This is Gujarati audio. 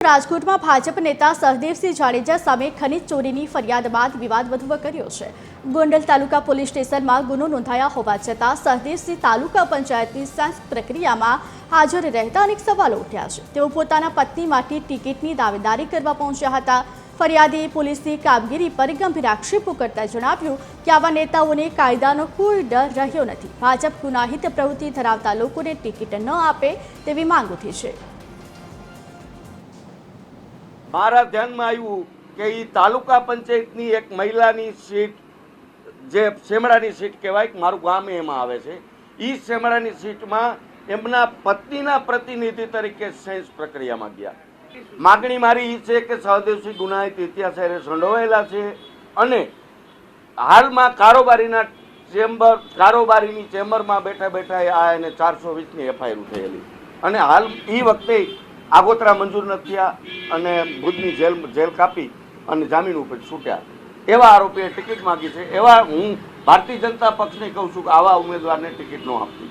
રાજકોટમાં ભાજપ નેતા સહદેવસિંહ જાડેજા સામે ખનીજ ચોરીની ફરિયાદ બાદ વિવાદ વધુ વકર્યો છે। ગોંડલ તાલુકા પોલીસ સ્ટેશનમાં ગુનો નોંધાયા હોવા છતાં સહદેવસિંહ તાલુકા પંચાયતની સેન્સ પ્રક્રિયામાં હાજર રહેતા અનેક સવાલો ઉઠ્યા છે। તેઓ પોતાના પત્ની માટે ટિકિટની દાવેદારી કરવા પહોંચ્યા હતા। ફરિયાદીએ પોલીસની કામગીરી પર ગંભીર આક્ષેપો કરતા જણાવ્યું કે આવા નેતાઓને કાયદાનો કોઈ ડર રહ્યો નથી। ભાજપ ગુનાહિત પ્રવૃત્તિ ધરાવતા લોકોને ટિકિટ ન આપે તેવી માંગ ઉઠી છે। મારા ધ્યાનમાં આવ્યું કે એ તાલુકા પંચાયતની એક મહિલાની સીટ જે શેમડાની સીટ કહેવાય, મારું ગામ એમાં આવે છે। એ શેમડાની સીટમાં એમના પત્નીના પ્રતિનિધિ તરીકે સેન્સ પ્રક્રિયામાં ગયા। માગણી મારી એ છે કે સહદેવસિંહ ગુનાહિત ઇતિહાસ સાથે સંડોવાયેલા છે અને હાલમાં કારોબારીની ચેમ્બરમાં બેઠા બેઠા આ એને 420ની એફઆઈઆર થયેલી અને હાલ એ વખતે આગોતરા મંજૂર નથી થયા અને ભુજની જેલ કાપી અને જામીન ઉપર છૂટ્યા। એવા આરોપીએ ટિકિટ માગી છે। એવા હું ભારતીય જનતા પક્ષને કહું છું કે આવા ઉમેદવારને ટિકિટ ન આપવી।